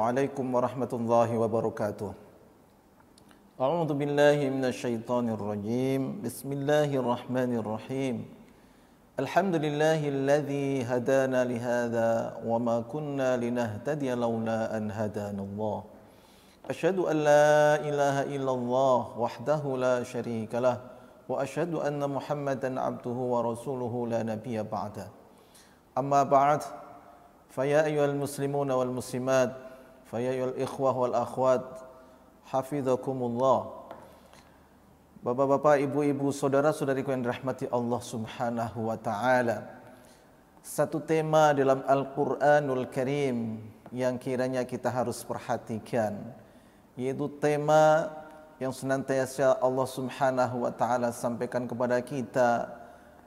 Assalamualaikum warahmatullahi wabarakatuh. A'udzu billahi minasyaitonir rajim. Bismillahirrahmanirrahim. Alhamdulillahilladzi hadana lihadza wa ma kunna linahtadiya laula an hadanallah. Asyhadu an la ilaha illallah wahdahu la syarikalah wa asyhadu anna Muhammadan abduhu wa rasuluhu la nabiyya ba'da. Amma ba'd. Faya ayyuhal muslimuna wal muslimat, faya ayyuhal ikhwah wal akhwat, hafizakumullah. Bapak-bapak, ibu-ibu, saudara-saudariku yang dirahmati Allah Subhanahu wa taala. Satu tema dalam Al-Qur'anul Karim yang kiranya kita harus perhatikan, yaitu tema yang senantiasa Allah Subhanahu wa taala sampaikan kepada kita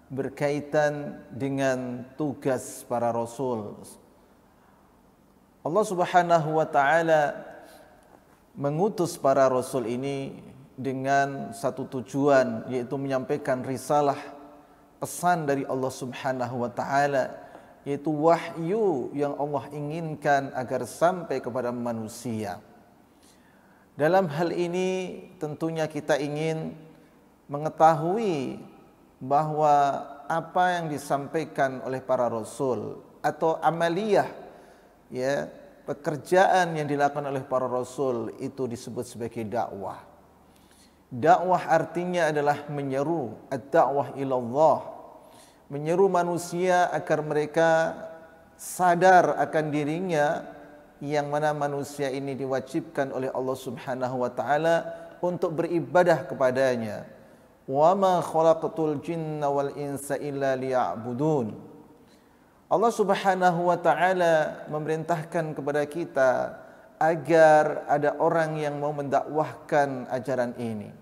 berkaitan dengan tugas para rasul. Allah Subhanahu wa taala mengutus para rasul ini dengan satu tujuan, yaitu menyampaikan risalah, pesan dari Allah Subhanahu wa taala, yaitu wahyu yang Allah inginkan agar sampai kepada manusia. Dalam hal ini tentunya kita ingin mengetahui bahwa apa yang disampaikan oleh para rasul atau amaliyah, ya, pekerjaan yang dilakukan oleh para rasul itu disebut sebagai dakwah. Dakwah artinya adalah menyeru, ad-da'wah ilallah, menyeru manusia agar mereka sadar akan dirinya, yang mana manusia ini diwajibkan oleh Allah Subhanahu wa taala untuk beribadah kepadanya. Wa ma khalaqatul jinna wal insa illa liya'budun. Allah Subhanahu wa taala memerintahkan kepada kita agar ada orang yang mau mendakwahkan ajaran ini.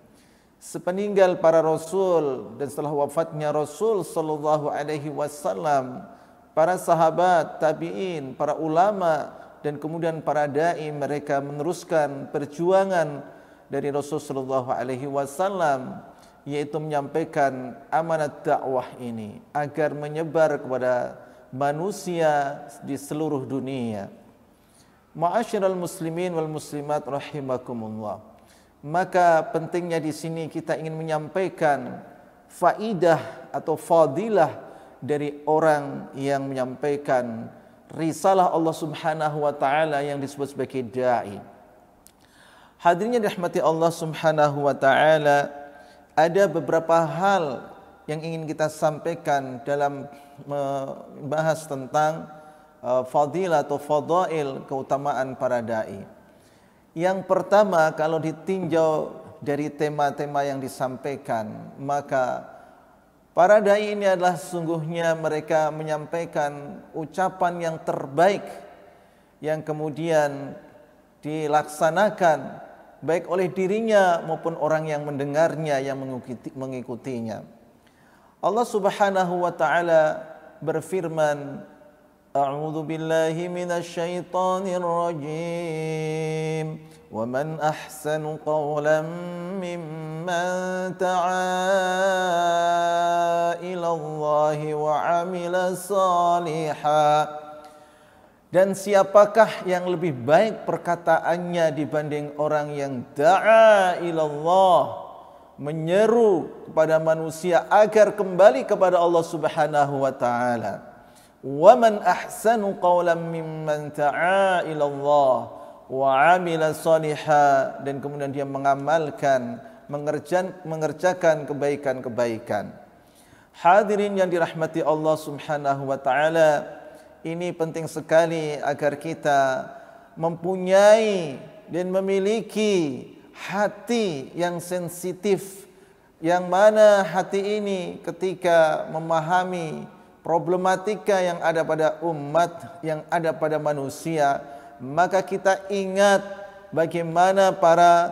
Sepeninggal para rasul dan setelah wafatnya Rasul sallallahu alaihi wasallam, para sahabat, tabi'in, para ulama dan kemudian para dai, mereka meneruskan perjuangan dari Rasul sallallahu alaihi wasallam, yaitu menyampaikan amanat dakwah ini agar menyebar kepada manusia di seluruh dunia. Ma'asyiral muslimin wal muslimat rahimakumullah. Maka pentingnya di sini kita ingin menyampaikan faidah atau fadilah dari orang yang menyampaikan risalah Allah Subhanahu wa taala yang disebut sebagai dai. Hadirnya dirahmati Allah Subhanahu wa taala, ada beberapa hal yang ingin kita sampaikan dalam membahas tentang fadilah atau fadail, keutamaan para dai. Yang pertama, kalau ditinjau dari tema-tema yang disampaikan, maka para dai ini adalah sungguhnya mereka menyampaikan ucapan yang terbaik yang kemudian dilaksanakan baik oleh dirinya maupun orang yang mendengarnya, yang mengikutinya. Allah Subhanahu wa taala berfirman, A'udzu billahi minasyaitonir rajim. Wa man ahsanu qawlan mimman da'a ila Allah wa 'amila shalihan. Dan siapakah yang lebih baik perkataannya dibanding orang yang da'a ila Allah, menyeru kepada manusia agar kembali kepada Allah Subhanahu wa taala. Wa man ahsanu qawlan mimman da'a ila Allah wa 'amila shalihan, dan kemudian dia mengamalkan, mengerjakan kebaikan-kebaikan. Hadirin yang dirahmati Allah Subhanahu wa taala, ini penting sekali agar kita mempunyai dan memiliki hati yang sensitif, yang mana hati ini ketika memahami problematika yang ada pada umat, yang ada pada manusia, maka kita ingat bagaimana para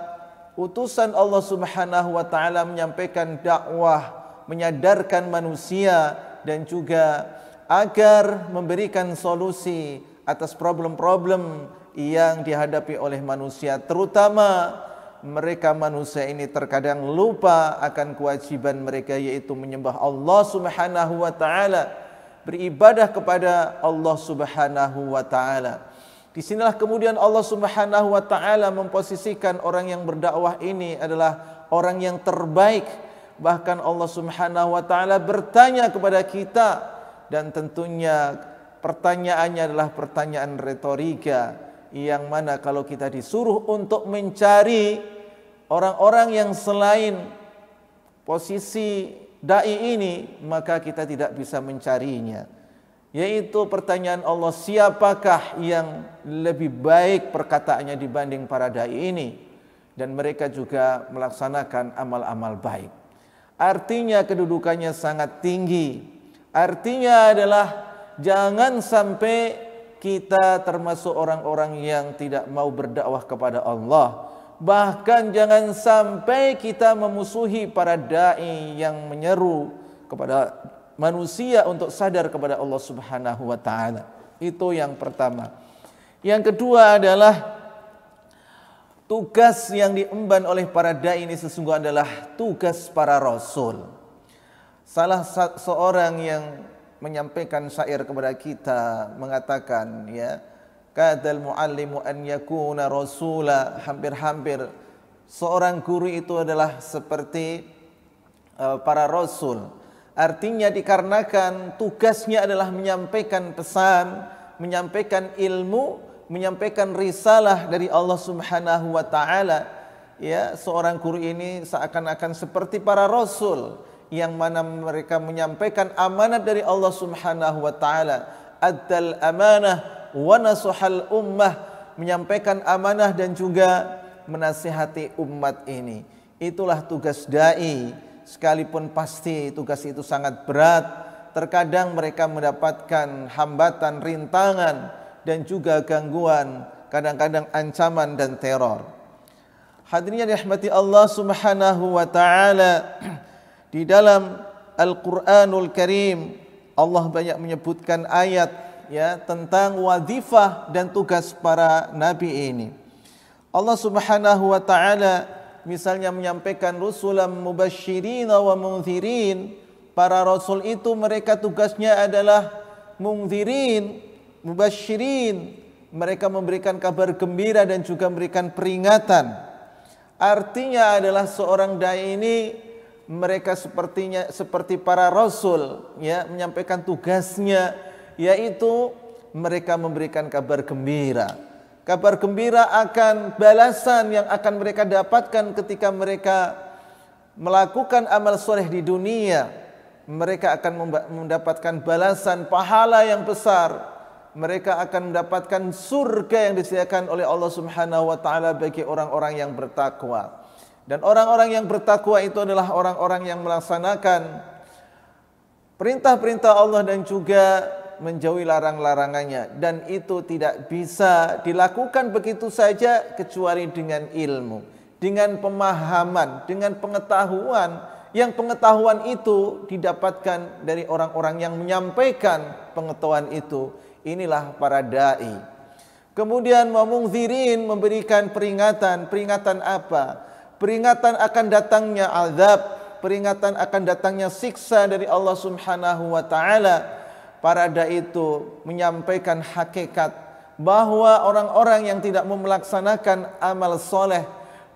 utusan Allah Subhanahu wa taala menyampaikan dakwah, menyadarkan manusia, dan juga agar memberikan solusi atas problem-problem yang dihadapi oleh manusia, terutama mereka manusia ini terkadang lupa akan kewajiban mereka, yaitu menyembah Allah Subhanahu wa taala, beribadah kepada Allah Subhanahu wa taala. Disinilah kemudian Allah Subhanahu wa taala memposisikan orang yang berdakwah ini adalah orang yang terbaik. Bahkan Allah Subhanahu wa taala bertanya kepada kita, dan tentunya pertanyaannya adalah pertanyaan retorika, yang mana kalau kita disuruh untuk mencari orang-orang yang selain posisi dai ini, maka kita tidak bisa mencarinya. Yaitu pertanyaan Allah, siapakah yang lebih baik perkataannya dibanding para dai ini? Dan mereka juga melaksanakan amal-amal baik. Artinya kedudukannya sangat tinggi. Artinya adalah jangan sampai kita termasuk orang-orang yang tidak mau berdakwah kepada Allah. Bahkan jangan sampai kita memusuhi para dai yang menyeru kepada manusia untuk sadar kepada Allah Subhanahu wa taala. Itu yang pertama. Yang kedua adalah tugas yang diemban oleh para dai ini sesungguhnya adalah tugas para rasul. Salah seorang yang menyampaikan syair kepada kita mengatakan, ya, kadal muallimu an yakuna rasula, hampir-hampir seorang guru itu adalah seperti para rasul. Artinya dikarenakan tugasnya adalah menyampaikan pesan, menyampaikan ilmu, menyampaikan risalah dari Allah Subhanahu wa taala. Ya, seorang guru ini seakan-akan seperti para rasul yang mana mereka menyampaikan amanat dari Allah Subhanahu wa taala. Addal amanah wa nasuhal ummah, menyampaikan amanah dan juga menasihati umat ini. Itulah tugas dai. Sekalipun pasti tugas itu sangat berat, terkadang mereka mendapatkan hambatan, rintangan, dan juga gangguan, kadang-kadang ancaman dan teror. Hadirin yang dirahmati Allah Subhanahu wa taala, di dalam Al-Qur'anul Karim Allah banyak menyebutkan ayat, ya, tentang wadhifah dan tugas para nabi ini. Allah Subhanahu wa taala misalnya menyampaikan rusulan mubasysyirin wa mundzirin. Para rasul itu mereka tugasnya adalah mundzirin, mubasysyirin. Mereka memberikan kabar gembira dan juga memberikan peringatan. Artinya adalah seorang dai ini mereka seperti para rasul, ya, menyampaikan tugasnya, yaitu mereka memberikan kabar gembira. Kabar gembira akan balasan yang akan mereka dapatkan ketika mereka melakukan amal soleh di dunia. Mereka akan mendapatkan balasan pahala yang besar. Mereka akan mendapatkan surga yang disediakan oleh Allah Subhanahu wa taala bagi orang-orang yang bertakwa. Dan orang-orang yang bertakwa itu adalah orang-orang yang melaksanakan perintah-perintah Allah dan juga menjauhi larang-larangannya, dan itu tidak bisa dilakukan begitu saja kecuali dengan ilmu, dengan pemahaman, dengan pengetahuan, yang pengetahuan itu didapatkan dari orang-orang yang menyampaikan pengetahuan itu. Inilah para dai. Kemudian memungzirin, memberikan peringatan. Peringatan apa? Peringatan akan datangnya azab, peringatan akan datangnya siksa dari Allah Subhanahu wa taala. Para dai itu menyampaikan hakikat bahwa orang-orang yang tidak mau melaksanakan amal soleh,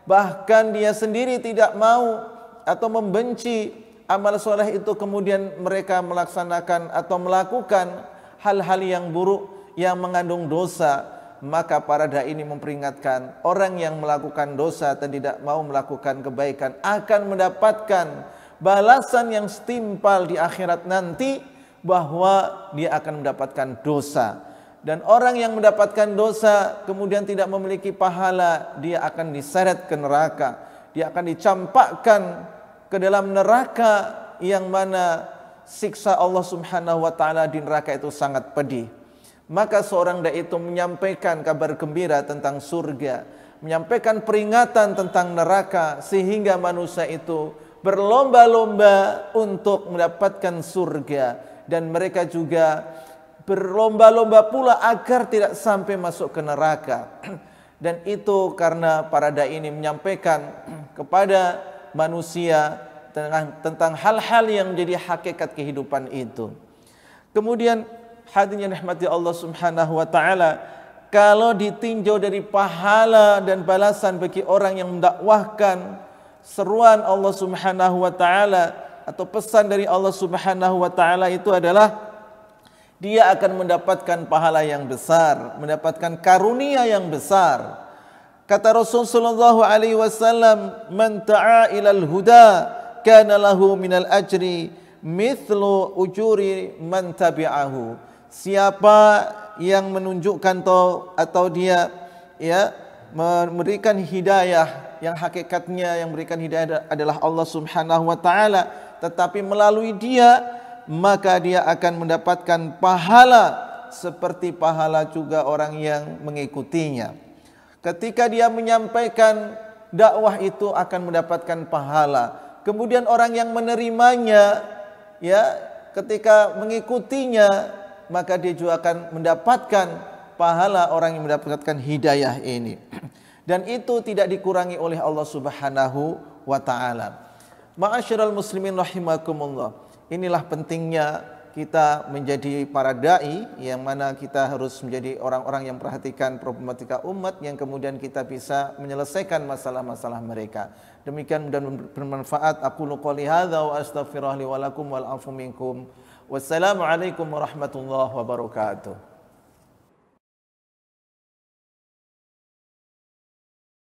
bahkan dia sendiri tidak mau atau membenci amal soleh itu, kemudian mereka melaksanakan atau melakukan hal-hal yang buruk yang mengandung dosa, maka para dai ini memperingatkan orang yang melakukan dosa dan tidak mau melakukan kebaikan akan mendapatkan balasan yang setimpal di akhirat nanti, bahwa dia akan mendapatkan dosa. Dan orang yang mendapatkan dosa kemudian tidak memiliki pahala, dia akan diseret ke neraka. Dia akan dicampakkan ke dalam neraka yang mana siksa Allah Subhanahu wa taala di neraka itu sangat pedih. Maka seorang dai itu menyampaikan kabar gembira tentang surga, menyampaikan peringatan tentang neraka, sehingga manusia itu berlomba-lomba untuk mendapatkan surga. Dan mereka juga berlomba-lomba pula agar tidak sampai masuk ke neraka. Dan itu karena para dai ini menyampaikan kepada manusia tentang hal-hal yang menjadi hakikat kehidupan itu. Kemudian hadirin yang dirahmati Allah Subhanahu wa taala, kalau ditinjau dari pahala dan balasan bagi orang yang mendakwahkan seruan Allah Subhanahu wa taala atau pesan dari Allah Subhanahu wa taala itu adalah dia akan mendapatkan pahala yang besar, mendapatkan karunia yang besar. Kata Rasul sallallahu alaihi wasallam, "Man ta'a ilal huda kana lahu minal ajri mithlu ujuri man tabi'ahu." Siapa yang menunjukkan atau dia memberikan hidayah, yang hakikatnya yang memberikan hidayah adalah Allah Subhanahu wa taala, tetapi melalui dia maka dia akan mendapatkan pahala seperti pahala juga orang yang mengikutinya. Ketika dia menyampaikan dakwah itu akan mendapatkan pahala. Kemudian orang yang menerimanya ketika mengikutinya maka dia juga akan mendapatkan pahala orang yang mendapatkan hidayah ini. Dan itu tidak dikurangi oleh Allah Subhanahu wa taala. Ma'asyiral muslimin rahimakumullah. Inilah pentingnya kita menjadi para dai, yang mana kita harus menjadi orang-orang yang perhatikan problematika umat, yang kemudian kita bisa menyelesaikan masalah-masalah mereka. Demikian dan bermanfaat. Aqulu qouli hadza wa astaghfirullahi wa lakum wal afu minkum. Wassalamu alaikum warahmatullahi wabarakatuh.